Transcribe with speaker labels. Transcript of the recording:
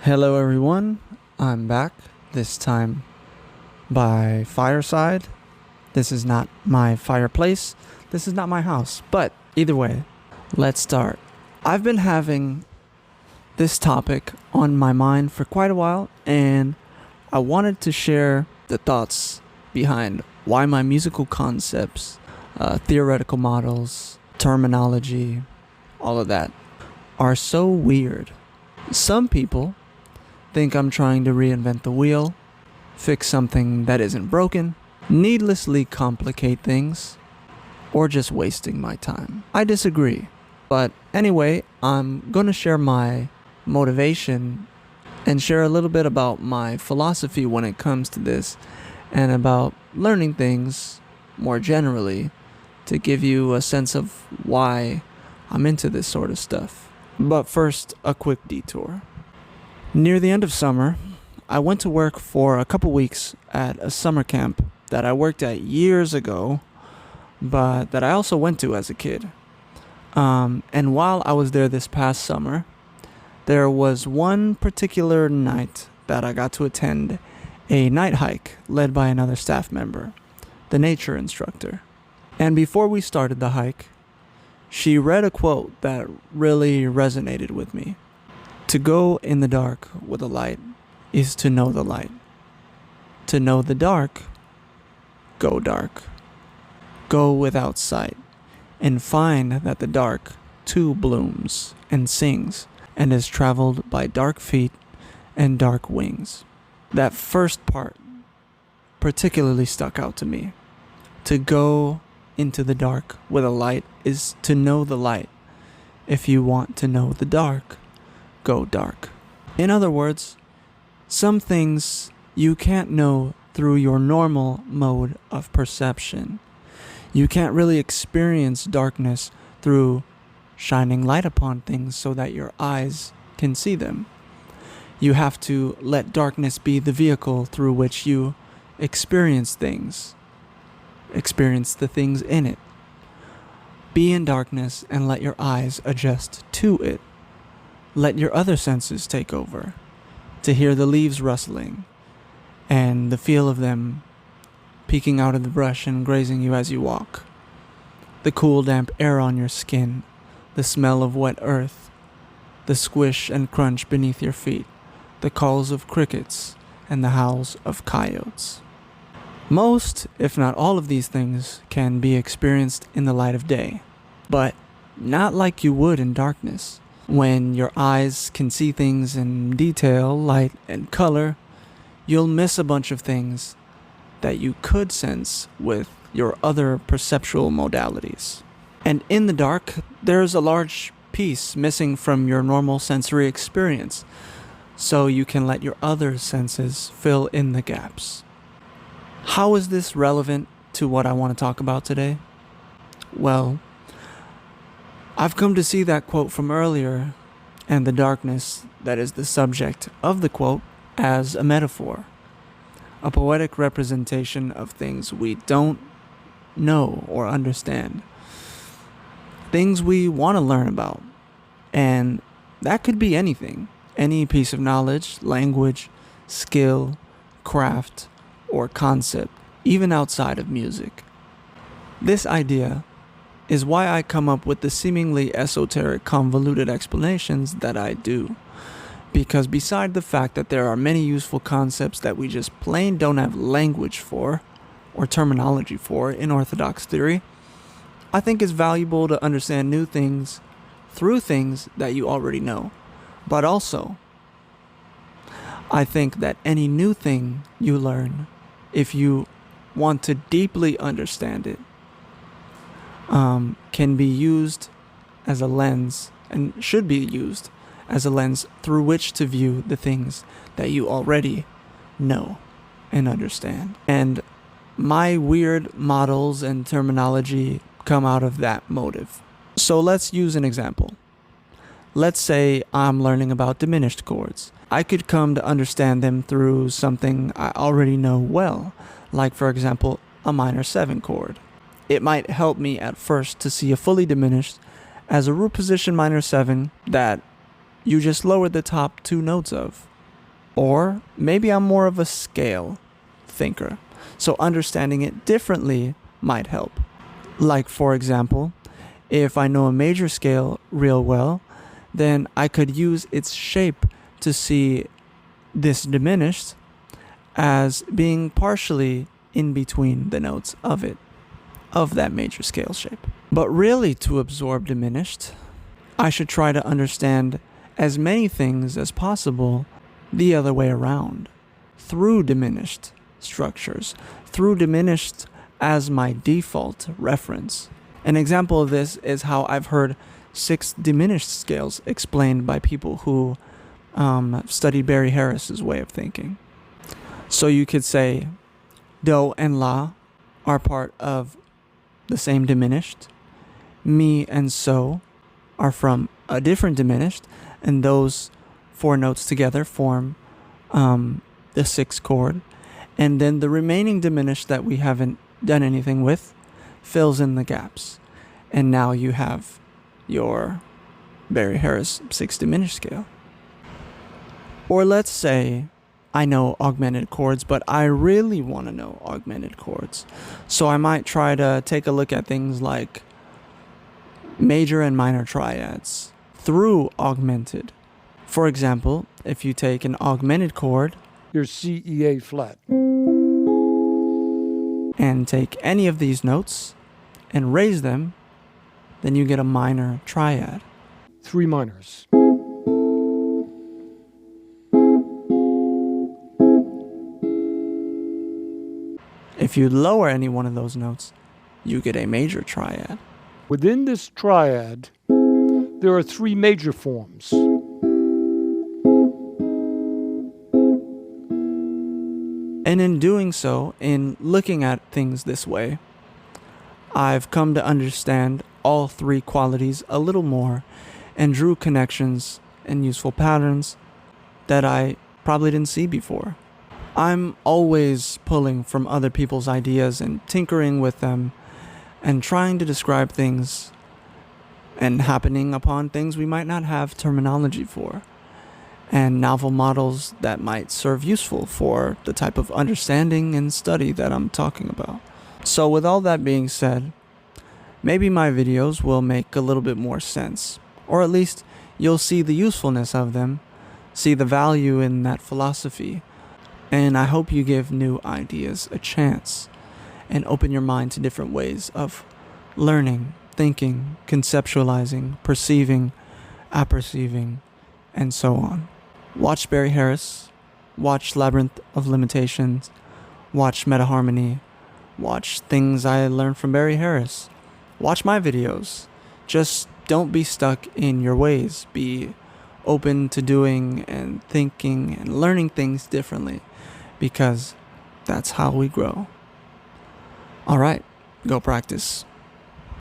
Speaker 1: Hello everyone, I'm back, this time by fireside. This is not my fireplace, this is not my house, but either way, let's start. I've been having this topic on my mind for quite a while, and I wanted to share the thoughts behind why my musical concepts, theoretical models, terminology, all of that are so weird. Some people think I'm trying to reinvent the wheel, fix something that isn't broken, needlessly complicate things, or just wasting my time. I disagree. But anyway, I'm going to share my motivation and share a little bit about my philosophy when it comes to this and about learning things more generally to give you a sense of why I'm into this sort of stuff. But first, a quick detour. Near the end of summer, I went to work for a couple weeks at a summer camp that I worked at years ago, but that I also went to as a kid. And while I was there this past summer, there was one particular night that I got to attend a night hike led by another staff member, the nature instructor. And before we started the hike, she read a quote that really resonated with me. To go in the dark with a light is to know the light. To know the dark, go dark. Go without sight, and find that the dark too blooms and sings, and is traveled by dark feet and dark wings. That first part particularly stuck out to me. To go into the dark with a light is to know the light. If you want to know the dark, go dark. In other words, some things you can't know through your normal mode of perception. You can't really experience darkness through shining light upon things so that your eyes can see them. You have to let darkness be the vehicle through which you experience things. Experience the things in it. Be in darkness and let your eyes adjust to it. Let your other senses take over, to hear the leaves rustling and the feel of them peeking out of the brush and grazing you as you walk. The cool damp air on your skin, the smell of wet earth, the squish and crunch beneath your feet, the calls of crickets and the howls of coyotes. Most, if not all of these things can be experienced in the light of day, but not like you would in darkness. When your eyes can see things in detail, light, and color, you'll miss a bunch of things that you could sense with your other perceptual modalities. And in the dark, there's a large piece missing from your normal sensory experience, so you can let your other senses fill in the gaps. How is this relevant to what I want to talk about today? Well, I've come to see that quote from earlier and the darkness that is the subject of the quote as a metaphor, a poetic representation of things we don't know or understand, things we want to learn about, and that could be anything, any piece of knowledge, language, skill, craft, or concept, even outside of music. This idea is why I come up with the seemingly esoteric, convoluted explanations that I do. Because beside the fact that there are many useful concepts that we just plain don't have language for, or terminology for, in orthodox theory, I think it's valuable to understand new things through things that you already know. But also, I think that any new thing you learn, if you want to deeply understand it, can be used as a lens and should be used as a lens through which to view the things that you already know and understand. And my weird models and terminology come out of that motive. So let's use an example. Let's say I'm learning about diminished chords. I could come to understand them through something I already know well, like for example, a minor 7 chord. It might help me at first to see a fully diminished as a root position minor 7 that you just lowered the top 2 notes of. Or maybe I'm more of a scale thinker, so understanding it differently might help. Like, for example, if I know a major scale real well, then I could use its shape to see this diminished as being partially in between the notes of that major scale shape. But really, to absorb diminished, I should try to understand as many things as possible the other way around, through diminished structures, through diminished as my default reference. An example of this is how I've heard 6 diminished scales explained by people who studied Barry Harris's way of thinking. So you could say do and la are part of the same diminished, mi and so are from a different diminished, and those 4 notes together form the 6th chord, and then the remaining diminished that we haven't done anything with fills in the gaps, and now you have your Barry Harris 6 diminished scale. Or let's say I know augmented chords, but I really want to know augmented chords, so I might try to take a look at things like major and minor triads through augmented. For example, if you take an augmented chord,
Speaker 2: your C, E, A flat,
Speaker 1: and take any of these notes and raise them, then you get a minor triad.
Speaker 2: 3 minors.
Speaker 1: If you lower any one of those notes, you get a major triad.
Speaker 2: Within this triad, there are 3 major forms.
Speaker 1: And in doing so, in looking at things this way, I've come to understand all 3 qualities a little more and drew connections and useful patterns that I probably didn't see before. I'm always pulling from other people's ideas and tinkering with them and trying to describe things and happening upon things we might not have terminology for, and novel models that might serve useful for the type of understanding and study that I'm talking about. So with all that being said, maybe my videos will make a little bit more sense, or at least you'll see the usefulness of them, see the value in that philosophy, and I hope you give new ideas a chance and open your mind to different ways of learning, thinking, conceptualizing, perceiving, apperceiving, and so on. Watch Barry Harris, watch Labyrinth of Limitations, watch Meta Harmony, watch things I learned from Barry Harris, watch my videos. Just don't be stuck in your ways. Be open to doing and thinking and learning things differently, because that's how we grow. All right, go practice.